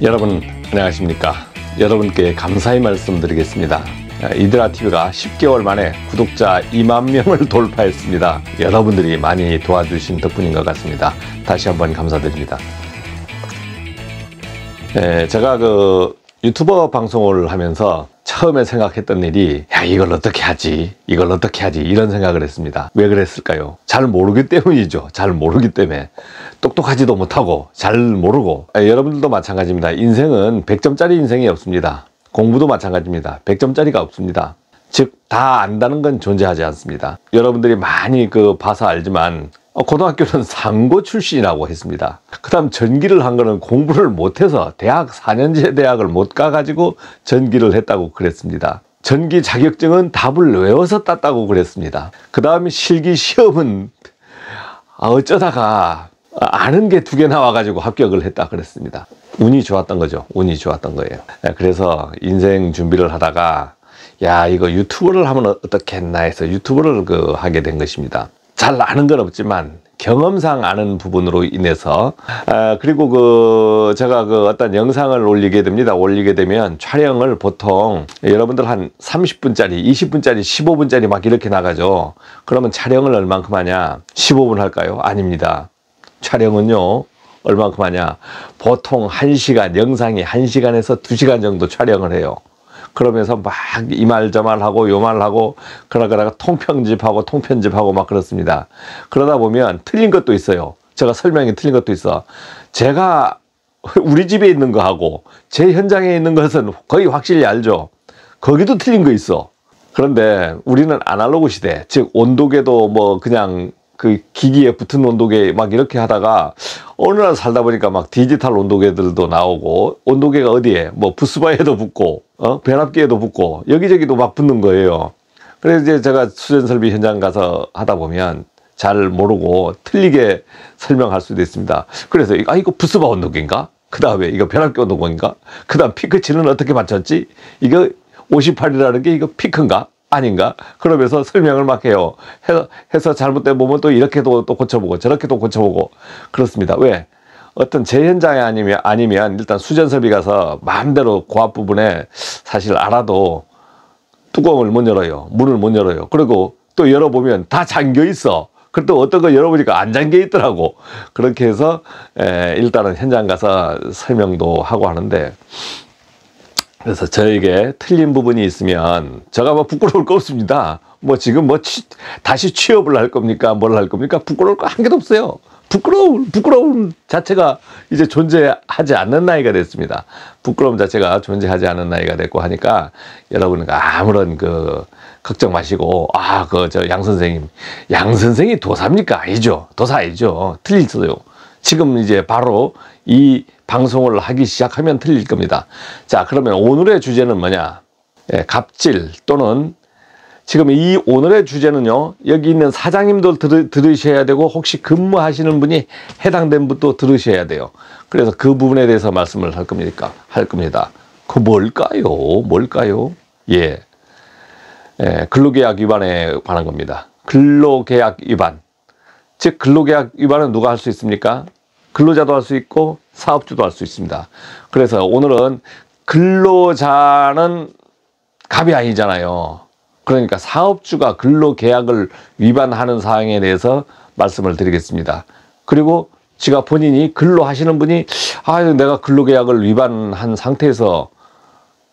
여러분 안녕하십니까. 여러분께 감사의 말씀 드리겠습니다. 이드라TV가 10개월 만에 구독자 2만 명을 돌파했습니다. 여러분들이 많이 도와주신 덕분인 것 같습니다. 다시 한번 감사드립니다. 제가 유튜버 방송을 하면서 처음에 생각했던 일이 이걸 어떻게 하지 이런 생각을 했습니다. 왜 그랬을까요? 잘 모르기 때문이죠. 잘 모르기 때문에. 똑똑하지도 못하고 잘 모르고. 여러분들도 마찬가지입니다. 인생은 100점짜리 인생이 없습니다. 공부도 마찬가지입니다. 100점짜리가 없습니다. 즉 다 안다는 건 존재하지 않습니다. 여러분들이 많이 봐서 알지만 고등학교는 상고 출신이라고 했습니다. 그 다음 전기를 한 거는 공부를 못해서 대학 4년제 대학을 못 가가지고 전기를 했다고 그랬습니다. 전기 자격증은 답을 외워서 땄다고 그랬습니다. 그 다음에 실기 시험은 어쩌다가 아는 게 2개 나와가지고 합격을 했다 그랬습니다. 운이 좋았던 거죠. 운이 좋았던 거예요. 그래서 인생 준비를 하다가 이거 유튜브를 하면 어떻겠나 해서 유튜브를 하게 된 것입니다. 잘 아는 건 없지만 경험상 아는 부분으로 인해서 그리고 제가 어떤 영상을 올리게 됩니다. 올리게 되면 촬영을 보통 여러분들 한 30분짜리 20분짜리 15분짜리 막 이렇게 나가죠. 그러면 촬영을 얼만큼 하냐? 15분 할까요? 아닙니다. 촬영은요 얼만큼 하냐? 보통 1시간, 영상이 1시간에서 2시간 정도 촬영을 해요. 그러면서 막 이 말 저 말 하고 요 말 하고 그러다가 통편집하고 막 그렇습니다. 그러다 보면 틀린 것도 있어요. 제가 설명이 틀린 것도 있어. 제가 우리 집에 있는 거하고 제 현장에 있는 것은 거의 확실히 알죠. 거기도 틀린 거 있어. 그런데 우리는 아날로그 시대, 즉 온도계도 그냥 기기에 붙은 온도계 막 이렇게 하다가 어느 날 살다 보니까 막 디지털 온도계들도 나오고, 온도계가 어디에 부스바에도 붙고 변압기에도 붙고 여기저기도 막 붙는 거예요. 그래서 이제 제가 수전설비 현장 가서 하다 보면 잘 모르고 틀리게 설명할 수도 있습니다. 그래서 이거 부스바 온도계인가? 그 다음에 이거 변압기 온도계인가? 그 다음 피크치는 어떻게 맞췄지? 이거 58이라는 게 이거 피크인가? 아닌가? 그러면서 설명을 막 해요. 해서 잘못된 부분 또 이렇게도 또 고쳐보고 저렇게도 고쳐보고 그렇습니다. 왜? 어떤 제 현장에 아니면 일단 수전설비 가서 마음대로 고압 부분에 사실 알아도 뚜껑을 못 열어요. 문을 못 열어요. 그리고 또 열어보면 다 잠겨 있어. 그래도 어떤 거 열어보니까 안 잠겨 있더라고. 그렇게 해서 일단은 현장 가서 설명도 하고 하는데, 그래서 저에게 틀린 부분이 있으면 제가 부끄러울 거 없습니다. 지금 다시 취업을 할 겁니까? 뭘 할 겁니까? 부끄러울 거 한 개도 없어요. 부끄러움 자체가 이제 존재하지 않는 나이가 됐습니다. 부끄러움 자체가 존재하지 않는 나이가 됐고 하니까 여러분 아무런 걱정 마시고, 양 선생이 도사입니까? 아니죠. 도사 아니죠. 틀리죠. 지금 이제 바로 이 방송을 하기 시작하면 틀릴 겁니다. 자, 그러면 오늘의 주제는 뭐냐? 갑질 또는 지금 이 오늘의 주제는요, 여기 있는 사장님도 들으셔야 되고 혹시 근무하시는 분이 해당된 분도 들으셔야 돼요. 그래서 그 부분에 대해서 말씀을 할 겁니다. 그 뭘까요? 근로계약 위반에 관한 겁니다. 근로계약 위반. 즉 근로계약 위반은 누가 할 수 있습니까? 근로자도 할 수 있고 사업주도 할 수 있습니다. 그래서 오늘은 근로자는 갑이 아니잖아요. 그러니까 사업주가 근로계약을 위반하는 사항에 대해서 말씀을 드리겠습니다. 그리고 지가 본인이 근로하시는 분이 내가 근로계약을 위반한 상태에서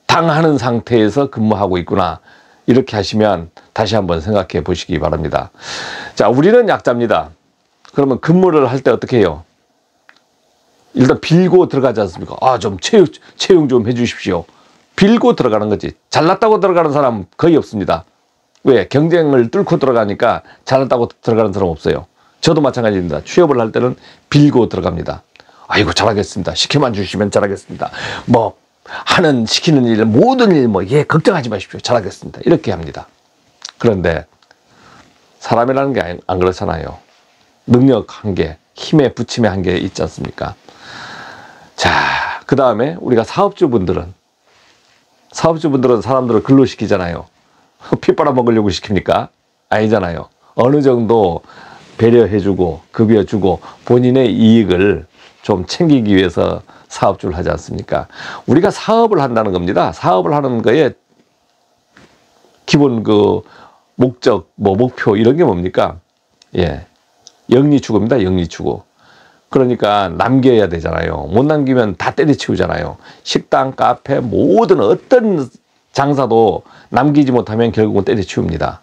당하는 상태에서 근무하고 있구나, 이렇게 하시면 다시 한번 생각해 보시기 바랍니다. 자, 우리는 약자입니다. 그러면 근무를 할 때 어떻게 해요? 일단 빌고 들어가지 않습니까? 좀 채용 좀 해주십시오. 빌고 들어가는 거지. 잘났다고 들어가는 사람 거의 없습니다. 왜? 경쟁을 뚫고 들어가니까 잘났다고 들어가는 사람 없어요. 저도 마찬가지입니다. 취업을 할 때는 빌고 들어갑니다. 아이고 잘하겠습니다. 시켜만 주시면 잘하겠습니다. 시키는 일, 모든 일 걱정하지 마십시오. 잘하겠습니다. 이렇게 합니다. 그런데 사람이라는 게 안 그렇잖아요. 능력 한계, 힘의 부침의 한계 있지 않습니까? 자, 그 다음에 우리가 사업주분들은 사업주분들은 사람들을 근로시키잖아요. 피 빨아먹으려고 시킵니까? 아니잖아요. 어느 정도 배려해주고 급여주고 본인의 이익을 좀 챙기기 위해서 사업주를 하지 않습니까? 우리가 사업을 한다는 겁니다. 사업을 하는 거에 기본 그 목적, 뭐 목표 이런 게 뭡니까? 예, 영리추구입니다. 영리추구. 그러니까 남겨야 되잖아요. 못 남기면 다 때려치우잖아요. 식당, 카페, 모든 어떤 장사도 남기지 못하면 결국은 때려치웁니다.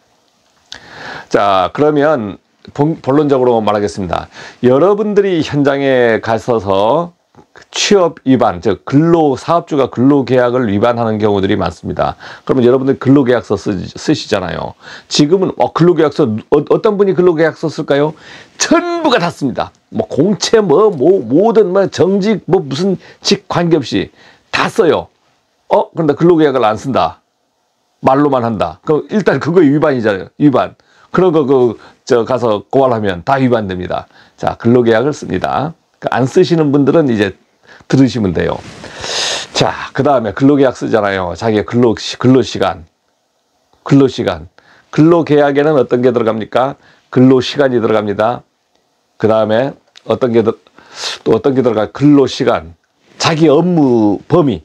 자, 그러면 본론적으로 말하겠습니다. 여러분들이 현장에 가셔서 취업 위반, 즉 사업주가 근로계약을 위반하는 경우들이 많습니다. 그러면 여러분들 근로계약서 쓰시잖아요. 지금은 근로계약서 어떤 분이 근로계약서 쓸까요? 전부가 다 씁니다. 뭐 공채 모든 정직 무슨 직 관계없이 다 써요. 그런데 근로계약을 안 쓴다. 말로만 한다. 그럼 일단 그거 위반이잖아요. 위반. 그런 거 가서 고발하면 다 위반됩니다. 자, 근로계약을 씁니다. 안 쓰시는 분들은 이제 들으시면 돼요. 자, 그 다음에 근로계약 쓰잖아요. 자기의 근로시간. 근로계약에는 어떤 게 들어갑니까? 근로시간이 들어갑니다. 그 다음에 어떤 게 들어가? 근로시간. 자기 업무 범위.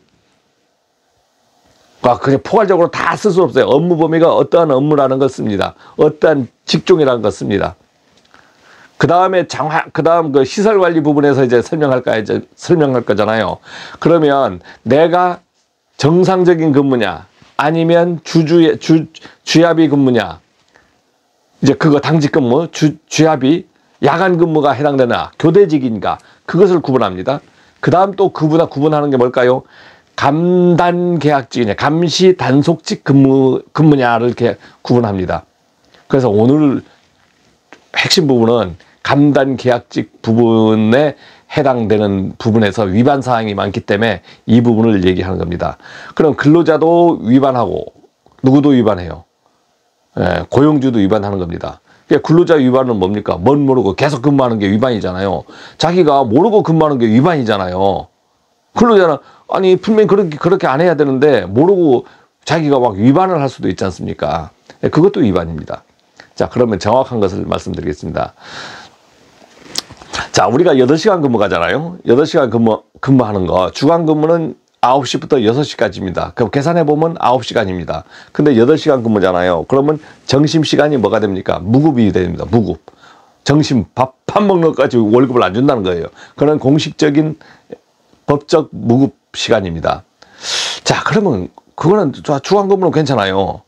그냥 포괄적으로 다 쓸 수 없어요. 업무 범위가 어떠한 업무라는 걸 씁니다. 어떠한 직종이라는 걸 씁니다. 그 다음에 그 시설관리 부분에서 이제 설명할 거잖아요. 그러면 내가 정상적인 근무냐, 아니면 주야비 근무냐, 이제 그거 당직 근무, 주야비, 야간 근무가 해당되나, 교대직인가, 그것을 구분합니다. 그 다음 또 구분하는 게 뭘까요? 감단계약직이냐, 감시 단속직 근무냐를 이렇게 구분합니다. 그래서 오늘 핵심 부분은 감단계약직 부분에 해당되는 부분에서 위반 사항이 많기 때문에 이 부분을 얘기하는 겁니다. 그럼 근로자도 위반하고 누구도 위반해요. 예, 고용주도 위반하는 겁니다. 근로자 위반은 뭡니까? 뭔 모르고 계속 근무하는 게 위반이잖아요. 자기가 모르고 근무하는 게 위반이잖아요. 근로자는 아니 분명히 그렇게 안 해야 되는데 모르고 자기가 막 위반을 할 수도 있지 않습니까? 예, 그것도 위반입니다. 자, 그러면 정확한 것을 말씀드리겠습니다. 자, 우리가 8시간 근무 가잖아요. 8시간 근무하는 거. 주간 근무는 9시부터 6시까지입니다. 그럼 계산해보면 9시간입니다. 근데 8시간 근무잖아요. 그러면 점심시간이 뭐가 됩니까? 무급이 됩니다. 무급. 점심 밥 먹는 것까지 월급을 안 준다는 거예요. 그런 공식적인 법적 무급 시간입니다. 자, 그러면 그거는 주간 근무는 괜찮아요.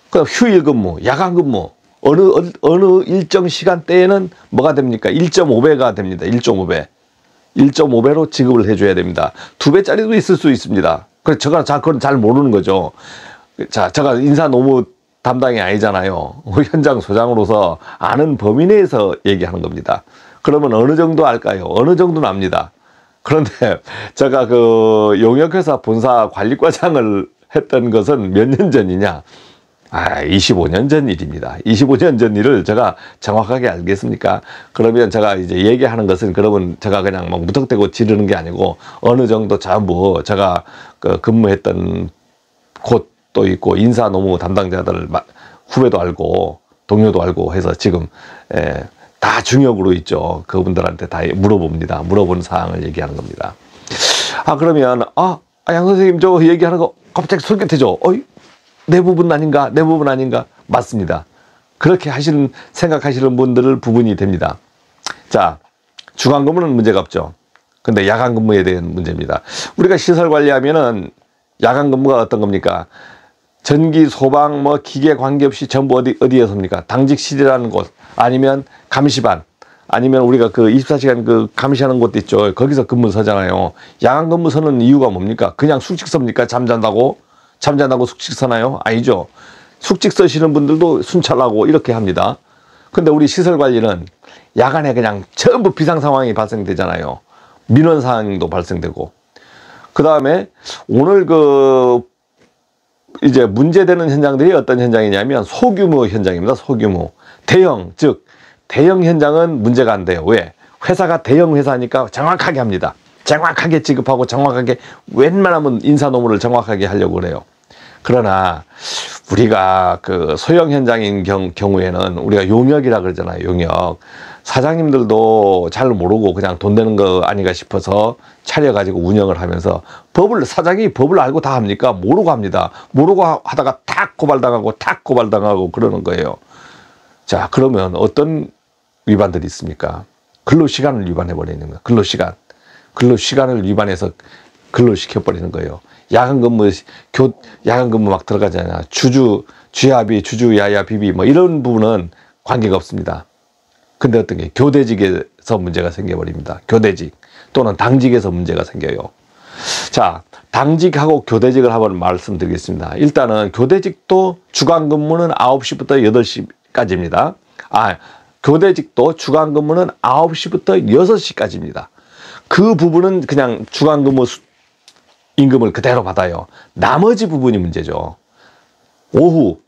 그럼 휴일 근무, 야간 근무, 어느 일정 시간대에는 뭐가 됩니까? 1.5배가 됩니다. 1.5배. 1.5배로 지급을 해줘야 됩니다. 2배짜리도 있을 수 있습니다. 그래서 그건 잘 모르는 거죠. 자, 제가 인사 노무 담당이 아니잖아요. 현장 소장으로서 아는 범위 내에서 얘기하는 겁니다. 그러면 어느 정도 알까요? 어느 정도는 압니다. 그런데 제가 그 용역회사 본사 관리과장을 했던 것은 몇 년 전이냐? 25년 전 일입니다. 25년 전 일을 제가 정확하게 알겠습니까? 그러면 제가 이제 얘기하는 것은 그러면 제가 그냥 막 무턱대고 지르는 게 아니고 어느 정도 전부 제가 근무했던 곳도 있고 인사 노무 담당자들 후배도 알고 동료도 알고 해서 지금 다 중역으로 있죠. 그분들한테 다 물어봅니다. 물어본 사항을 얘기하는 겁니다. 그러면 양 선생님 저 얘기하는 거 갑자기 솔깃해져. 내 부분 아닌가? 내 부분 아닌가? 맞습니다. 그렇게 생각하시는 분들을 부분이 됩니다. 자, 주간 근무는 문제가 없죠. 근데 야간 근무에 대한 문제입니다. 우리가 시설 관리하면은 야간 근무가 어떤 겁니까? 전기, 소방, 기계 관계없이 전부 어디에 섭니까? 당직실이라는 곳, 아니면 감시반, 아니면 우리가 그 24시간 감시하는 곳도 있죠. 거기서 근무 서잖아요. 야간 근무 서는 이유가 뭡니까? 그냥 숙직 섭니까? 잠잔다고 숙직 서나요? 아니죠. 숙직 서시는 분들도 순찰하고 이렇게 합니다. 근데 우리 시설 관리는 야간에 그냥 전부 비상 상황이 발생되잖아요. 민원 사항도 발생되고. 그 다음에 오늘 이제 문제되는 현장들이 어떤 현장이냐면 소규모 현장입니다. 소규모. 대형 현장은 문제가 안 돼요. 왜? 회사가 대형 회사니까 정확하게 합니다. 정확하게 지급하고 정확하게 웬만하면 인사노무를 정확하게 하려고 그래요. 그러나 우리가 그 소형 현장인 경우에는 우리가 용역이라 그러잖아요. 용역. 사장님들도 잘 모르고 그냥 돈 되는 거 아닌가 싶어서 차려가지고 운영을 하면서 사장이 법을 알고 다 합니까? 모르고 합니다. 모르고 하다가 탁 고발당하고 그러는 거예요. 자, 그러면 어떤 위반들이 있습니까? 근로시간을 위반해버리는 거예요. 근로시간을 위반해서 근로시켜버리는 거예요. 야간근무 막 들어가잖아요. 주야비, 주주야야비비 뭐 이런 부분은 관계가 없습니다. 근데 어떤 게 교대직에서 문제가 생겨버립니다. 교대직 또는 당직에서 문제가 생겨요. 자, 당직하고 교대직을 한번 말씀드리겠습니다. 일단은 교대직도 주간 근무는 9시부터 8시까지입니다. 교대직도 주간 근무는 9시부터 6시까지입니다. 그 부분은 그냥 주간 근무 임금을 그대로 받아요. 나머지 부분이 문제죠. 오후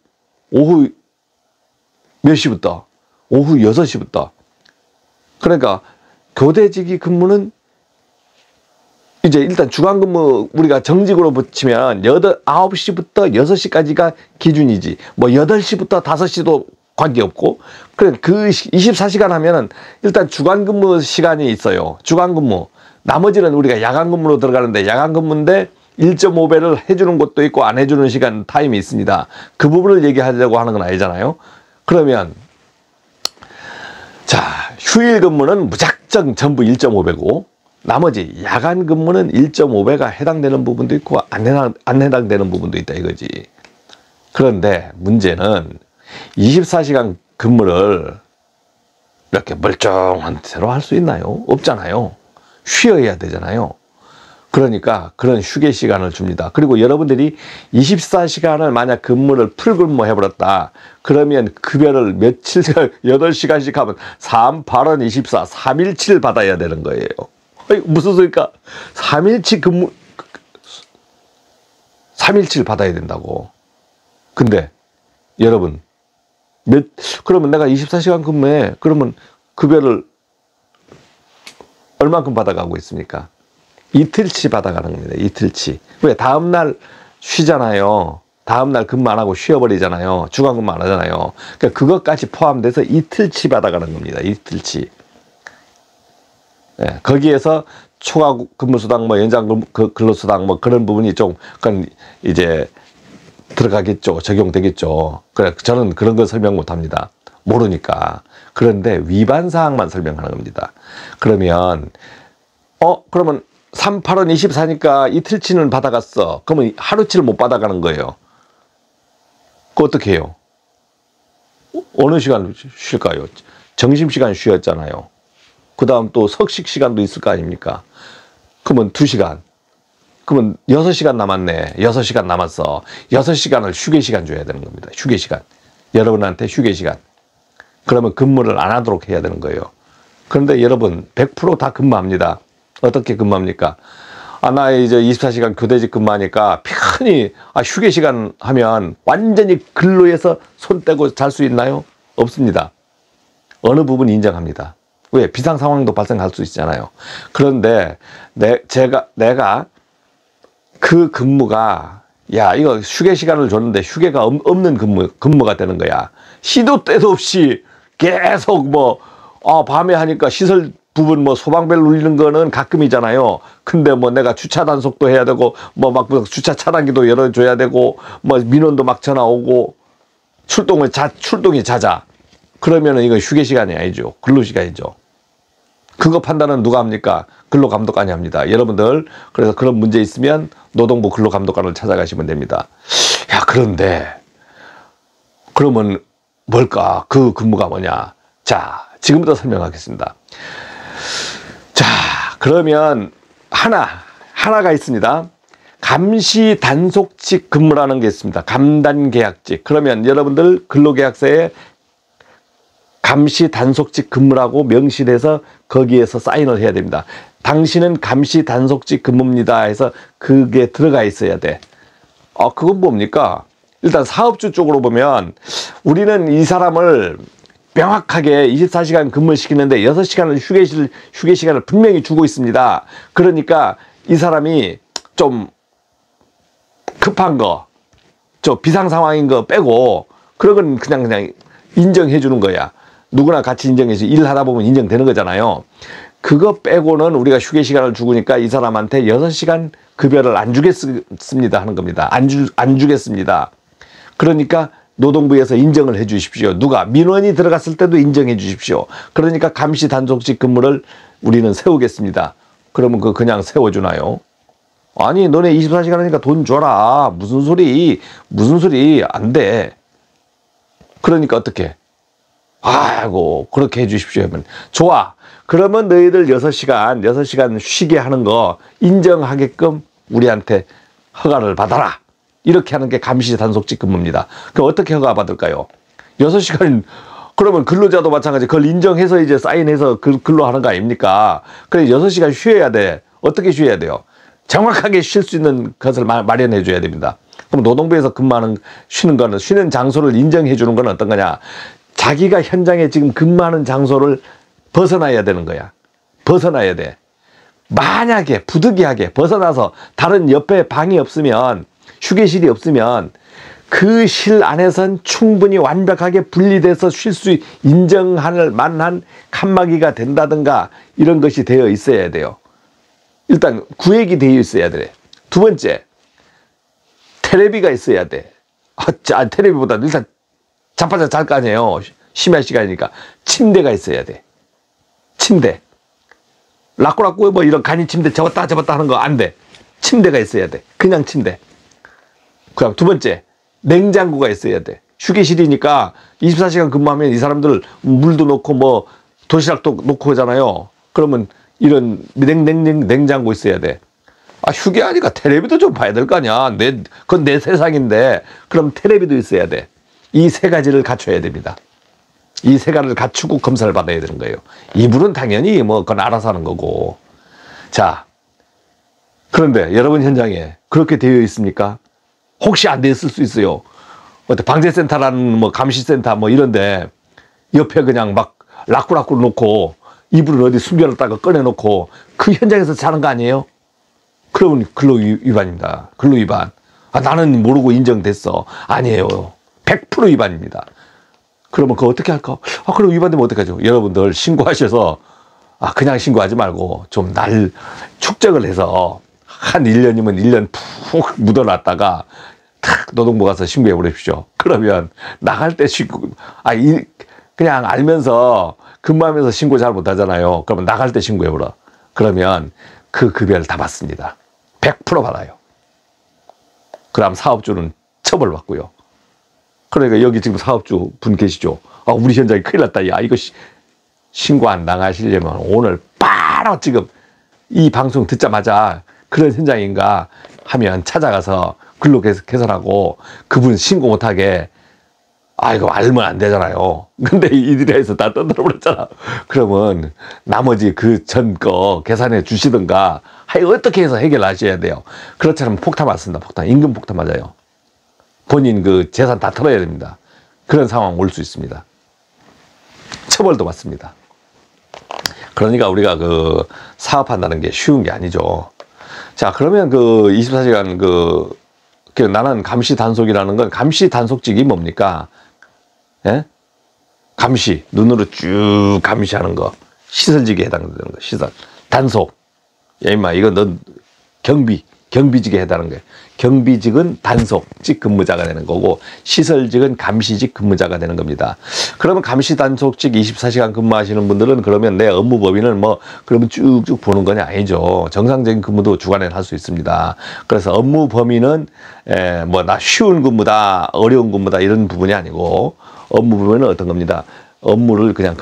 몇 시부터? 오후 6시부터. 그러니까 교대직이 근무는 이제 일단 주간 근무 우리가 정직으로 붙이면 9시부터 6시까지가 기준이지. 뭐 8시부터 5시도 관계없고, 그래 그 24시간 하면은 일단 주간 근무 시간이 있어요. 주간 근무. 나머지는 우리가 야간 근무로 들어가는데 야간 근무인데 1.5배를 해주는 곳도 있고 안 해주는 시간 타임이 있습니다. 그 부분을 얘기하려고 하는 건 아니잖아요. 그러면 자, 휴일 근무는 무작정 전부 1.5배고 나머지 야간 근무는 1.5배가 해당되는 부분도 있고 안 해당되는 부분도 있다 이거지. 그런데 문제는 24시간 근무를 이렇게 멀쩡한 채로 할 수 있나요? 없잖아요. 쉬어야 되잖아요. 그러니까 그런 휴게 시간을 줍니다. 그리고 여러분들이 24시간을 만약 근무를 풀근무 해버렸다. 그러면 급여를 며칠, 8시간씩 하면 3, 8은 24, 3일치를 받아야 되는 거예요. 무슨 소리일까? 3일치를 받아야 된다고. 근데 여러분, 그러면 내가 24시간 근무해. 그러면 급여를 얼만큼 받아가고 있습니까? 이틀치 받아가는 겁니다. 이틀치. 왜? 다음날 쉬잖아요. 다음날 근무 안 하고 쉬어버리잖아요. 주간 근무 안 하잖아요. 그러니까 그것까지 포함돼서 이틀치 받아가는 겁니다. 이틀치. 예, 거기에서 초과 근무수당, 뭐 연장 근로수당, 뭐 그런 부분이 좀, 그건 이제 들어가겠죠. 적용되겠죠. 그래, 저는 그런 거 설명 못 합니다. 모르니까. 그런데 위반 사항만 설명하는 겁니다. 그러면, 그러면 3, 8은 24니까 이틀치는 받아갔어. 그러면 하루치를 못 받아가는 거예요. 그거 어떻게 해요? 어느 시간 쉴까요? 점심시간 쉬었잖아요. 그 다음 또 석식 시간도 있을 거 아닙니까? 그러면 2시간. 그러면 6시간 남았네. 6시간 남았어. 6시간을 휴게 시간 줘야 되는 겁니다. 휴게 시간. 여러분한테 휴게 시간. 그러면 근무를 안 하도록 해야 되는 거예요. 그런데 여러분 100% 다 근무합니다. 어떻게 근무합니까? 나 이제 24시간 교대직 근무하니까 편히 휴게 시간 하면 완전히 근로에서 손 떼고 잘 수 있나요? 없습니다. 어느 부분 인정합니다. 왜? 비상 상황도 발생할 수 있잖아요. 그런데 내가 그 근무가 이거 휴게 시간을 줬는데 휴게가 없는 근무가 되는 거야. 시도 때도 없이 계속 밤에 하니까 시설 부분 소방벨 울리는 거는 가끔이잖아요. 근데 내가 주차 단속도 해야 되고 막 주차 차단기도 열어줘야 되고 민원도 막 전화 오고 출동이 잦아. 그러면은 이거 휴게 시간이 아니죠. 근로 시간이죠. 그거 판단은 누가 합니까? 근로감독관이 합니다. 여러분들 그래서 그런 문제 있으면 노동부 근로감독관을 찾아가시면 됩니다. 그런데 그러면 뭘까? 그 근무가 뭐냐? 자, 지금부터 설명하겠습니다. 자, 그러면 하나가 있습니다. 감시 단속직 근무라는 게 있습니다. 감단계약직. 그러면 여러분들 근로계약서에 감시 단속직 근무라고 명시돼서 거기에서 사인을 해야 됩니다. 당신은 감시 단속직 근무입니다 해서 그게 들어가 있어야 돼. 그건 뭡니까? 일단 사업주 쪽으로 보면 우리는 이 사람을 명확하게 24시간 근무를 시키는데 6시간을 휴게 시간을 분명히 주고 있습니다. 그러니까 이 사람이 좀 급한 거, 비상 상황인 거 빼고 그런 건 그냥 인정해 주는 거야. 누구나 같이 인정해서 일하다 보면 인정되는 거잖아요. 그거 빼고는 우리가 휴게 시간을 주니까 이 사람한테 6시간 급여를 안 주겠습니다 하는 겁니다. 안 주겠습니다. 그러니까 노동부에서 인정을 해 주십시오. 누가? 민원이 들어갔을 때도 인정해 주십시오. 그러니까 감시 단속직 근무를 우리는 세우겠습니다. 그러면 그냥 세워주나요? 아니, 너네 24시간 하니까 돈 줘라. 무슨 소리 안 돼. 그러니까 어떻게? 아이고, 그렇게 해 주십시오 하면 좋아. 그러면 너희들 6시간 쉬게 하는 거 인정하게끔 우리한테 허가를 받아라. 이렇게 하는 게 감시 단속직 근무입니다. 그럼 어떻게 허가 받을까요? 6시간, 그러면 근로자도 마찬가지. 그걸 인정해서 이제 사인해서 근로하는 거 아닙니까? 그래, 6시간 쉬어야 돼. 어떻게 쉬어야 돼요? 정확하게 쉴 수 있는 것을 마련해 줘야 됩니다. 그럼 노동부에서 쉬는 장소를 인정해 주는 건 어떤 거냐? 자기가 현장에 지금 근무하는 장소를 벗어나야 되는 거야. 벗어나야 돼. 만약에 부득이하게 벗어나서 다른 옆에 방이 없으면, 휴게실이 없으면 그 실 안에선 충분히 완벽하게 분리돼서 쉴 수 인정할 만한 칸막이가 된다든가 이런 것이 되어 있어야 돼요. 일단 구획이 되어 있어야 돼. 두 번째, 테레비가 있어야 돼. 테레비보다 일단 자빠져 잘 거 아니에요. 심야 시간이니까. 침대가 있어야 돼. 침대. 라꾸라꾸 뭐 이런 간이 침대 접었다 하는 거 안 돼. 침대가 있어야 돼. 그냥 침대. 그냥 두 번째, 냉장고가 있어야 돼. 휴게실이니까 24시간 근무하면 이 사람들 물도 넣고 뭐 도시락도 넣고 하잖아요. 그러면 이런 냉장고 있어야 돼. 휴게하니까 테레비도 좀 봐야 될 거 아니야. 그건 내 세상인데. 그럼 테레비도 있어야 돼. 이 세 가지를 갖춰야 됩니다. 이 세 가지를 갖추고 검사를 받아야 되는 거예요. 이분은 당연히 뭐 그건 알아서 하는 거고. 자, 그런데 여러분 현장에 그렇게 되어 있습니까? 혹시 안 돼 있을 수 있어요. 방재센터라는 뭐 감시센터 뭐 이런데 옆에 그냥 막 라꾸라꾸 놓고 이불을 어디 숨겨놨다가 꺼내놓고 그 현장에서 자는 거 아니에요? 그러면 근로위반입니다. 근로위반. 나는 모르고 인정됐어. 아니에요. 100% 위반입니다. 그러면 그거 어떻게 할까? 그럼 위반되면 어떡하죠? 여러분들 신고하셔서 그냥 신고하지 말고 좀 날 축적을 해서 한 1년이면 1년 푹 묻어놨다가 탁 노동부 가서 신고해 버리십시오. 그러면 나갈 때 그냥 알면서 근무하면서 신고 잘 못하잖아요. 그러면 나갈 때 신고해 버려. 그러면 그 급여를 다 받습니다. 100% 받아요. 그 다음 사업주는 처벌받고요. 그러니까 여기 지금 사업주 분 계시죠? 우리 현장이 큰일 났다. 야, 이거 신고 안 당하시려면 오늘 바로 지금 이 방송 듣자마자 그런 현장인가 하면 찾아가서 근로 개선하고 그분 신고 못하게 이거 알면 안 되잖아요. 근데 이들에서 다 떠들어 버렸잖아. 그러면 나머지 그 전 거 계산해 주시든가 어떻게 해서 해결하셔야 돼요. 그렇지 않으면 폭탄 맞습니다. 임금 폭탄 맞아요. 본인 그 재산 다 털어야 됩니다. 그런 상황 올 수 있습니다. 처벌도 받습니다. 그러니까 우리가 그 사업한다는 게 쉬운 게 아니죠. 자, 그러면 그 24시간 나는 감시 단속이라는 건 감시 단속직이 뭡니까? 예? 감시, 눈으로 쭉 감시하는 거. 시설직에 해당되는 거. 시설. 단속. 야, 임마, 이거 넌 경비직에 해당하는 거예요. 경비직은 단속직 근무자가 되는 거고 시설직은 감시직 근무자가 되는 겁니다. 그러면 감시 단속직 24시간 근무하시는 분들은 그러면 내 업무 범위는 그러면 쭉쭉 보는 건 아니죠. 정상적인 근무도 주간에 할 수 있습니다. 그래서 업무 범위는 나 쉬운 근무다, 어려운 근무다 이런 부분이 아니고 업무 범위는 어떤 겁니다. 업무를 그냥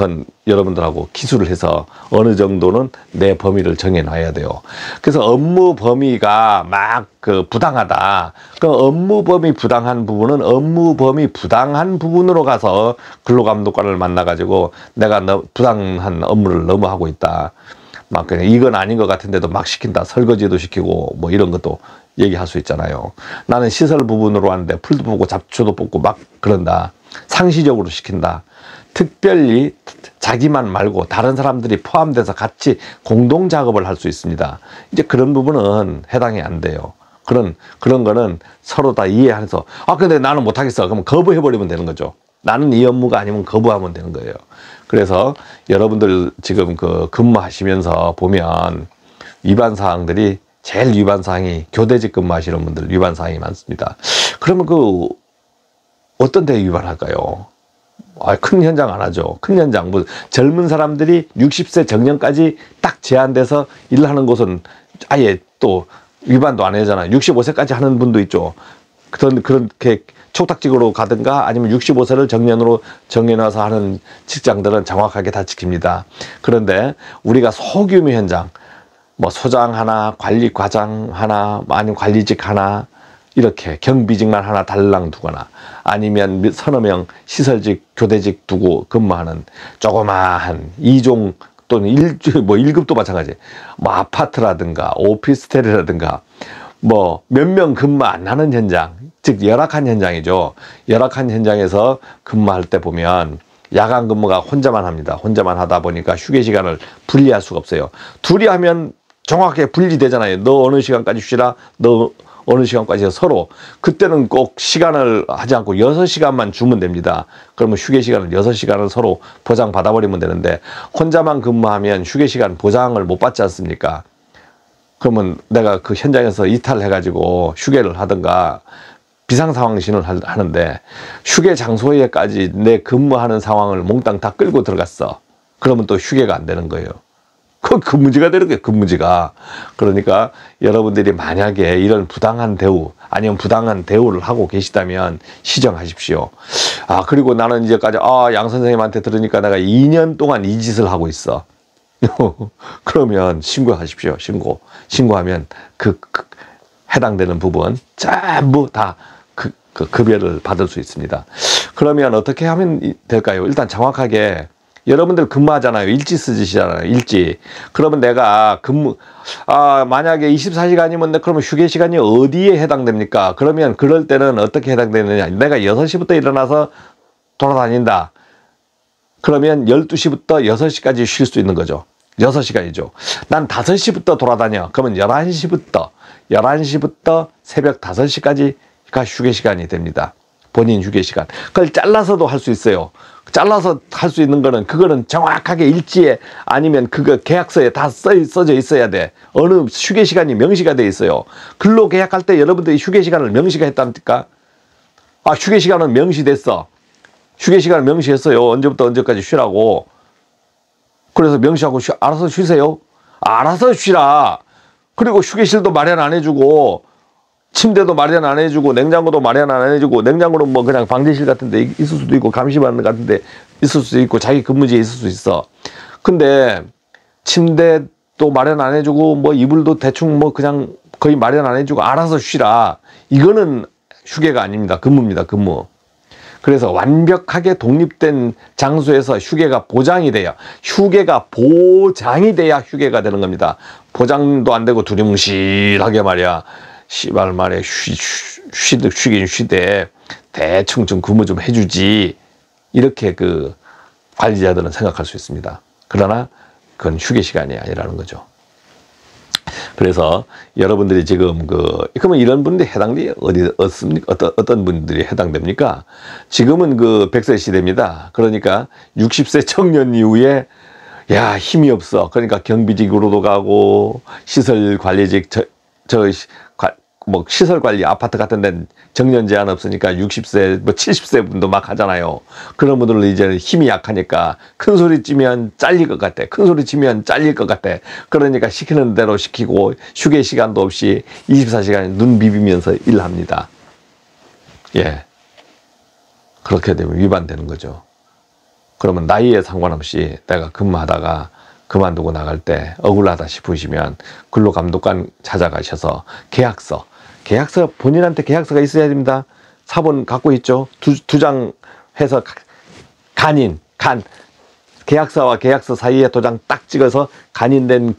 여러분들하고 기술을 해서 어느 정도는 내 범위를 정해놔야 돼요. 그래서 업무 범위가 부당하다. 그 업무 범위 부당한 부분은 업무 범위 부당한 부분으로 가서 근로감독관을 만나가지고 내가 부당한 업무를 너무 하고 있다. 그냥 이건 아닌 것 같은데도 막 시킨다. 설거지도 시키고 뭐 이런 것도 얘기할 수 있잖아요. 나는 시설 부분으로 하는데 풀도 뽑고 잡초도 뽑고 막 그런다. 상시적으로 시킨다. 특별히 자기만 말고 다른 사람들이 포함돼서 같이 공동 작업을 할 수 있습니다. 이제 그런 부분은 해당이 안 돼요. 그런 거는 서로 다 이해해서, 근데 나는 못하겠어. 그러면 거부해버리면 되는 거죠. 나는 이 업무가 아니면 거부하면 되는 거예요. 그래서 여러분들 지금 그 근무하시면서 보면 위반사항들이 제일 위반사항이 교대직 근무하시는 분들 위반사항이 많습니다. 그러면 그 어떤 데 위반할까요? 큰 현장 안 하죠. 큰 현장, 뭐 젊은 사람들이 60세 정년까지 딱 제한돼서 일하는 곳은 아예 또 위반도 안 하잖아요. 65세까지 하는 분도 있죠. 그렇게 촉탁직으로 가든가 아니면 65세를 정년화서 하는 직장들은 정확하게 다 지킵니다. 그런데 우리가 소규모 현장, 뭐 소장 하나, 관리과장 하나, 아니면 관리직 하나, 이렇게 경비직만 하나 달랑 두거나 아니면 서너 명 시설직, 교대직 두고 근무하는 조그마한 2종 또는 1급도 마찬가지. 뭐 아파트라든가 오피스텔이라든가 뭐 몇 명 근무 안 하는 현장, 즉 열악한 현장이죠. 열악한 현장에서 근무할 때 보면 야간 근무가 혼자만 합니다. 혼자만 하다 보니까 휴게 시간을 분리할 수가 없어요. 둘이 하면 정확하게 분리되잖아요. 너 어느 시간까지 쉬라, 너 어느 시간까지 서로. 그때는 꼭 시간을 하지 않고 6시간만 주면 됩니다. 그러면 휴게 시간을 6시간을 서로 보장 받아버리면 되는데, 혼자만 근무하면 휴게 시간 보장을 못 받지 않습니까? 그러면 내가 그 현장에서 이탈해가지고 휴게를 하든가 비상상황신을 하는데, 휴게 장소에까지 내 근무하는 상황을 몽땅 다 끌고 들어갔어. 그러면 또 휴게가 안 되는 거예요. 그 근무지가 되는 거예요, 근무지가. 그러니까 여러분들이 만약에 이런 부당한 대우 아니면 부당한 대우를 하고 계시다면 시정하십시오. 그리고 나는 이제까지 양 선생님한테 들으니까 내가 2년 동안 이 짓을 하고 있어. 그러면 신고하십시오. 신고하면 해당되는 부분 전부 다 급여를 받을 수 있습니다. 그러면 어떻게 하면 될까요? 일단 정확하게 여러분들 근무하잖아요. 일지 쓰시잖아요. 일지. 그러면 내가 만약에 24시간이면 그러면 휴게 시간이 어디에 해당됩니까? 그러면 그럴 때는 어떻게 해당되느냐. 내가 6시부터 일어나서 돌아다닌다. 그러면 12시부터 6시까지 쉴 수 있는 거죠. 6시간이죠. 난 5시부터 돌아다녀. 그러면 11시부터 새벽 5시까지가 휴게 시간이 됩니다. 본인 휴게 시간. 그걸 잘라서도 할 수 있어요. 잘라서 할 수 있는 거는 그거는 정확하게 일지에 아니면 그거 계약서에 다 써져 있어야 돼. 어느 휴게 시간이 명시가 돼 있어요. 근로 계약할 때 여러분들이 휴게 시간을 명시가 했답니까? 휴게 시간은 명시됐어. 휴게 시간을 명시했어요. 언제부터 언제까지 쉬라고. 그래서 명시하고 알아서 쉬세요. 알아서 쉬라. 그리고 휴게실도 마련 안 해주고 침대도 마련 안 해주고 냉장고도 마련 안 해주고, 냉장고는 뭐 그냥 방제실 같은 데 있을 수도 있고 감시반 같은 데 있을 수도 있고 자기 근무지에 있을 수 있어. 근데 침대도 마련 안 해주고 뭐 이불도 대충 뭐 그냥 거의 마련 안 해주고 알아서 쉬라. 이거는 휴게가 아닙니다. 근무입니다. 근무. 그래서 완벽하게 독립된 장소에서 휴게가 보장이 돼야, 휴게가 보장이 돼야 휴게가 되는 겁니다. 보장도 안 되고 두리뭉실하게 말이야. 씨발 말에 쉬긴 쉬되 대충 좀 근무 좀 해주지, 이렇게 그 관리자들은 생각할 수 있습니다. 그러나 그건 휴게 시간이 아니라는 거죠. 그래서 여러분들이 지금 그러면 이런 분들이 어떤 분들이 해당됩니까? 지금은 100세 시대입니다. 그러니까 60세 청년 이후에 힘이 없어. 그러니까 경비직으로도 가고 시설 관리직 뭐 시설 관리 아파트 같은 데는 정년 제한 없으니까 60세 뭐 70세 분도 막 하잖아요. 그런 분들은 이제 힘이 약하니까 큰 소리 치면 잘릴 것 같아. 큰 소리 치면 잘릴 것 같아. 그러니까 시키는 대로 시키고 휴게 시간도 없이 24시간 눈 비비면서 일합니다. 그렇게 되면 위반되는 거죠. 그러면 나이에 상관없이 내가 근무하다가 그만두고 나갈 때 억울하다 싶으시면 근로감독관 찾아가셔서 계약서 본인한테 계약서가 있어야 됩니다. 사본 갖고 있죠. 두 장 해서 계약서와 계약서 사이에 도장 딱 찍어서 간인된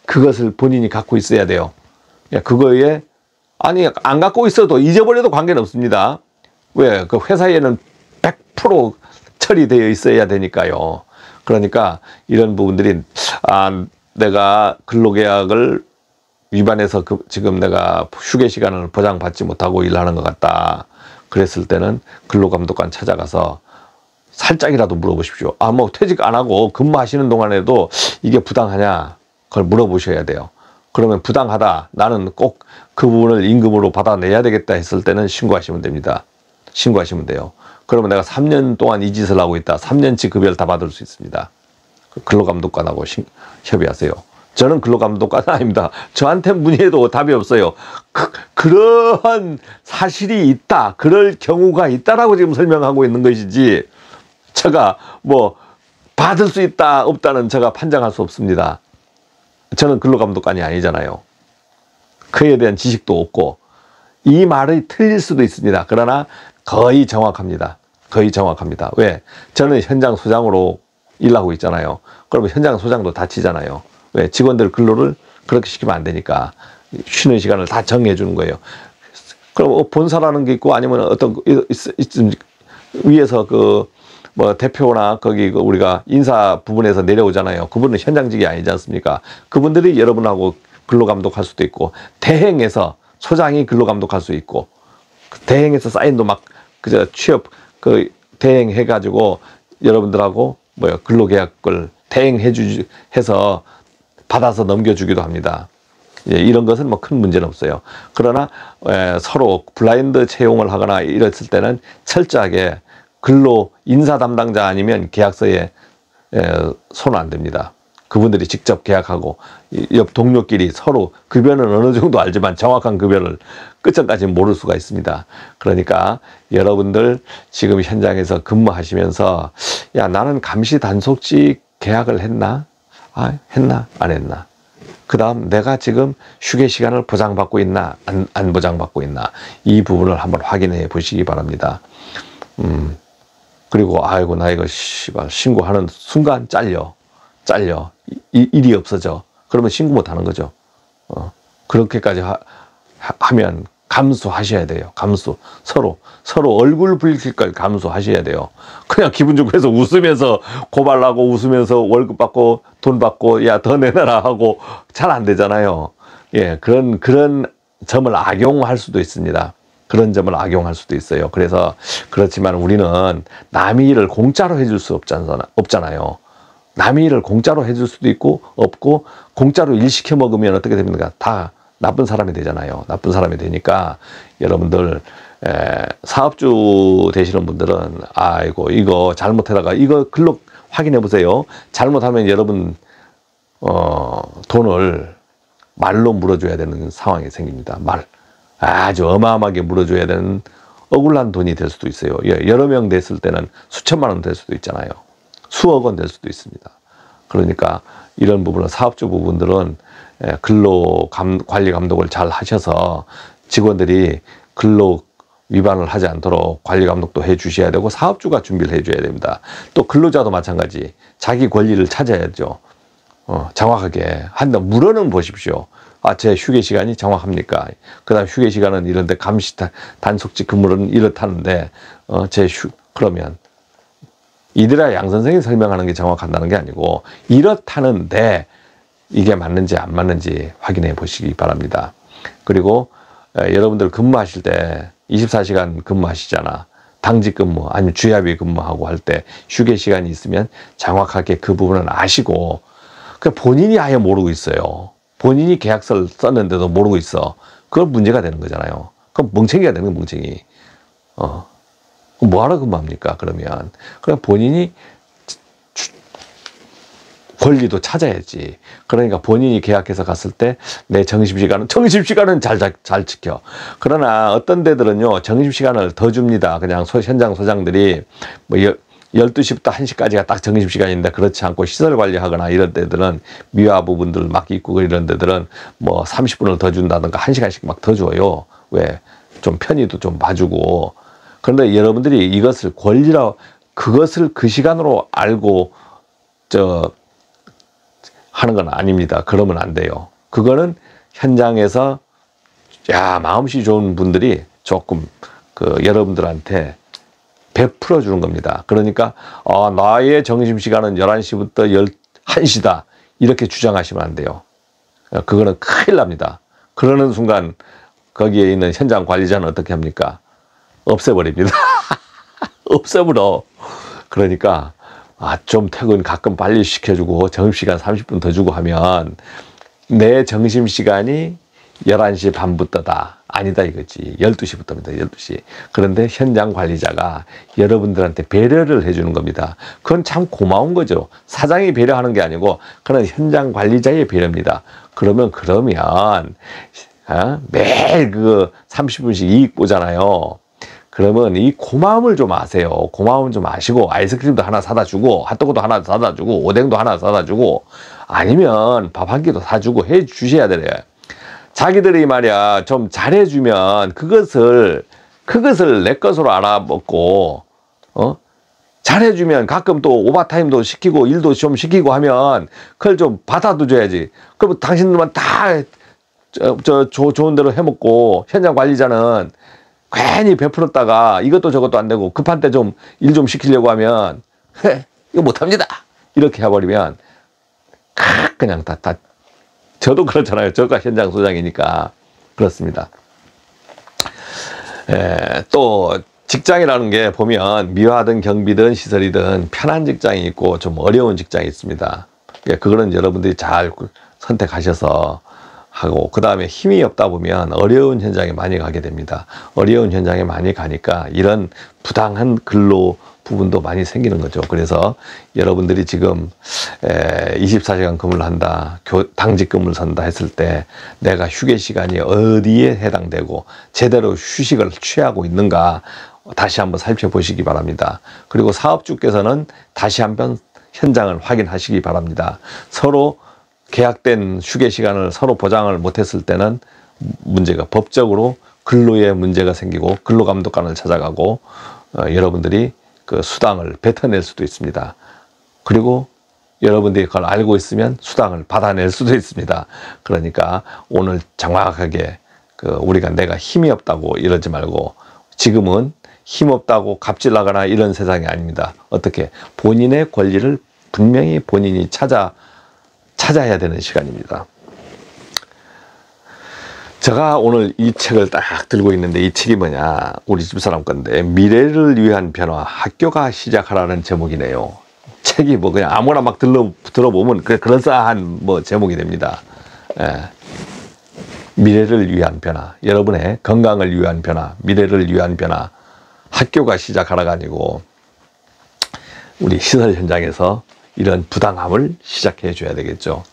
그것을 본인이 갖고 있어야 돼요. 그거에 안 갖고 있어도 잊어버려도 관계는 없습니다. 왜? 그 회사에는 100% 처리되어 있어야 되니까요. 그러니까 이런 부분들이 내가 근로계약을 위반해서 지금 내가 휴게 시간을 보장받지 못하고 일하는 것 같다. 그랬을 때는 근로감독관 찾아가서 살짝이라도 물어보십시오. 뭐 퇴직 안 하고 근무하시는 동안에도 이게 부당하냐? 그걸 물어보셔야 돼요. 그러면 부당하다. 나는 꼭 그 부분을 임금으로 받아내야 되겠다 했을 때는 신고하시면 됩니다. 신고하시면 돼요. 그러면 내가 3년 동안 이 짓을 하고 있다. 3년치 급여를 다 받을 수 있습니다. 근로감독관하고 협의하세요. 저는 근로감독관은 아닙니다. 저한테 문의해도 답이 없어요. 그러한 사실이 있다. 그럴 경우가 있다라고 지금 설명하고 있는 것이지, 제가 뭐 받을 수 있다 없다는 제가 판정할 수 없습니다. 저는 근로감독관이 아니잖아요. 그에 대한 지식도 없고, 이 말이 틀릴 수도 있습니다. 그러나 거의 정확합니다. 거의 정확합니다. 왜? 저는 현장 소장으로 일하고 있잖아요. 그러면 현장 소장도 다치잖아요. 왜? 직원들 근로를 그렇게 시키면 안 되니까 쉬는 시간을 다 정해 주는 거예요. 그럼 본사라는 게 있고, 아니면 어떤 위에서 뭐 대표나 거기 우리가 인사 부분에서 내려오잖아요. 그분은 현장직이 아니지 않습니까? 그분들이 여러분하고 근로감독할 수도 있고, 대행에서 소장이 근로감독할 수 있고, 대행에서 사인도 막 그저 취업 대행해 가지고 여러분들하고 근로계약을 해서 받아서 넘겨주기도 합니다. 이런 것은 뭐 큰 문제는 없어요. 그러나 서로 블라인드 채용을 하거나 이랬을 때는 철저하게 근로 인사 담당자 아니면 계약서에 손 안 댑니다. 그분들이 직접 계약하고 옆 동료끼리 서로 급여는 어느 정도 알지만 정확한 급여를 끝전까지 모를 수가 있습니다. 그러니까 여러분들 지금 현장에서 근무하시면서, 야, 나는 감시 단속직 계약을 했나? 했나? 안 했나? 그 다음 내가 지금 휴게 시간을 보장받고 있나? 안 보장받고 있나? 이 부분을 한번 확인해 보시기 바랍니다. 그리고 아이고 나 이거 신고하는 순간 잘려 일이 없어져. 그러면 신고 못 하는 거죠. 그렇게까지 하면 감수하셔야 돼요. 감수. 서로 얼굴 붉힐 걸 감수하셔야 돼요. 그냥 기분 좋고 해서 웃으면서 고발하고 웃으면서 월급 받고 돈 받고 야 더 내놔라 하고 잘 안 되잖아요. 예, 그런 점을 악용할 수도 있습니다. 그런 점을 악용할 수도 있어요. 그래서 그렇지만 우리는 남의 일을 공짜로 해줄 수 없잖아요. 남의 일을 공짜로 해줄 수도 있고 없고, 공짜로 일 시켜 먹으면 어떻게 됩니까? 다 나쁜 사람이 되잖아요. 나쁜 사람이 되니까 여러분들 사업주 되시는 분들은 아이고 이거 잘못하다가 이거 글록 확인해 보세요. 잘못하면 여러분 돈을 말로 물어줘야 되는 상황이 생깁니다. 아주 어마어마하게 물어줘야 되는 억울한 돈이 될 수도 있어요. 여러 명 됐을 때는 수천만 원 될 수도 있잖아요. 수억 원 될 수도 있습니다. 그러니까 이런 부분은 사업주 부분들은 근로관리 감독을 잘 하셔서 직원들이 근로 위반을 하지 않도록 관리 감독도 해 주셔야 되고, 사업주가 준비를 해 줘야 됩니다. 또 근로자도 마찬가지 자기 권리를 찾아야죠. 정확하게 물어는 보십시오. 제 휴게 시간이 정확합니까? 그 다음 휴게 시간은 이런데 감시 단속직 근무는 이렇다는데 그러면 이들아 양 선생이 설명하는 게 정확한다는 게 아니고, 이렇다는데 이게 맞는지 안 맞는지 확인해 보시기 바랍니다. 그리고 여러분들 근무하실 때 24시간 근무하시잖아. 당직 근무 아니면 주야비 근무하고 할 때 휴게 시간이 있으면 정확하게 그 부분은 아시고, 본인이 아예 모르고 있어요. 본인이 계약서를 썼는데도 모르고 있어. 그건 문제가 되는 거잖아요. 그럼 멍청이가 되는 거야, 멍청이. 뭐하러 근무합니까? 그러면 그냥 본인이 권리도 찾아야지. 그러니까 본인이 계약해서 갔을 때 내 점심시간은 잘 지켜. 그러나 어떤 데들은요, 점심시간을 더 줍니다. 그냥 현장 소장들이 뭐 12시부터 1시까지가 딱 점심시간인데, 그렇지 않고 시설 관리하거나 이런 데들은 미화 부분들 막 있고 이런 데들은 뭐 30분을 더 준다든가 1시간씩 막 더 줘요. 왜? 좀 편의도 좀 봐주고. 그런데 여러분들이 이것을 그것을 그 시간으로 알고 하는 건 아닙니다. 그러면 안 돼요. 그거는 현장에서 마음씨 좋은 분들이 조금 여러분들한테 베풀어 주는 겁니다. 그러니까 나의 점심시간은 11시부터 1시다 이렇게 주장하시면 안 돼요. 그거는 큰일 납니다. 그러는 순간 거기에 있는 현장 관리자는 어떻게 합니까? 없애버립니다. 없애버려. 그러니까 좀 퇴근 가끔 빨리 시켜주고 점심시간 30분 더 주고 하면 내 점심시간이 11시 반부터다. 아니다 이거지. 12시부터입니다. 12시. 그런데 현장 관리자가 여러분들한테 배려를 해주는 겁니다. 그건 참 고마운 거죠. 사장이 배려하는 게 아니고 그건 현장 관리자의 배려입니다. 그러면 매일 그 30분씩 이익 보잖아요. 그러면 이 고마움을 좀 아세요. 고마움 좀 아시고 아이스크림도 하나 사다 주고 핫도그도 하나 사다 주고 오뎅도 하나 사다 주고 아니면 밥 한 끼도 사주고 해 주셔야 돼요. 자기들이 말이야 좀 잘해주면 그것을 내 것으로 알아먹고 잘해주면 가끔 또 오버타임도 시키고 일도 좀 시키고 하면 그걸 좀 받아도 줘야지. 그럼 당신들만 다 좋은 대로 해먹고 현장 관리자는 괜히 베풀었다가 이것도 저것도 안 되고 급한 때 좀 일 좀 시키려고 하면 이거 못합니다 이렇게 해버리면 그냥 다 저도 그렇잖아요. 저가 현장 소장이니까 그렇습니다. 또 직장이라는 게 보면 미화든 경비든 시설이든 편한 직장이 있고 좀 어려운 직장이 있습니다. 그거는 여러분들이 잘 선택하셔서 하고 그 다음에 힘이 없다 보면 어려운 현장에 많이 가게 됩니다. 어려운 현장에 많이 가니까 이런 부당한 근로 부분도 많이 생기는 거죠. 그래서 여러분들이 지금 24시간 근무를 한다, 당직 근무를 선다 했을 때 내가 휴게 시간이 어디에 해당되고 제대로 휴식을 취하고 있는가 다시 한번 살펴보시기 바랍니다. 그리고 사업주께서는 다시 한번 현장을 확인하시기 바랍니다. 서로 계약된 휴게 시간을 서로 보장을 못했을 때는 문제가 법적으로 근로에 문제가 생기고 근로감독관을 찾아가고 여러분들이 그 수당을 뱉어낼 수도 있습니다. 그리고 여러분들이 그걸 알고 있으면 수당을 받아낼 수도 있습니다. 그러니까 오늘 정확하게 우리가 내가 힘이 없다고 이러지 말고 지금은 힘 없다고 갑질하거나 이런 세상이 아닙니다. 어떻게 본인의 권리를 분명히 본인이 찾아야 되는 시간입니다. 제가 오늘 이 책을 딱 들고 있는데 이 책이 뭐냐, 우리 집사람 건데 미래를 위한 변화 학교가 시작하라는 제목이네요. 책이 뭐 그냥 아무나 막 들어보면 그럴싸한 제목이 됩니다. 미래를 위한 변화, 여러분의 건강을 위한 변화, 미래를 위한 변화, 학교가 시작하라가 아니고 우리 시설 현장에서 이런 부당함을 시작해 줘야 되겠죠.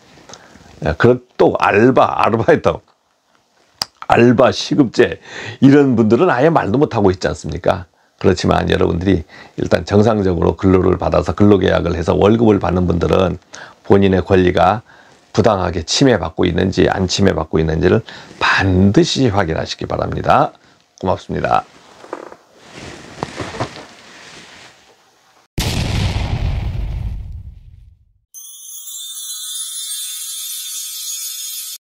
또 아르바이트, 알바, 시급제 이런 분들은 아예 말도 못하고 있지 않습니까? 그렇지만 여러분들이 일단 정상적으로 근로를 받아서 근로계약을 해서 월급을 받는 분들은 본인의 권리가 부당하게 침해받고 있는지 안 침해받고 있는지를 반드시 확인하시기 바랍니다. 고맙습니다.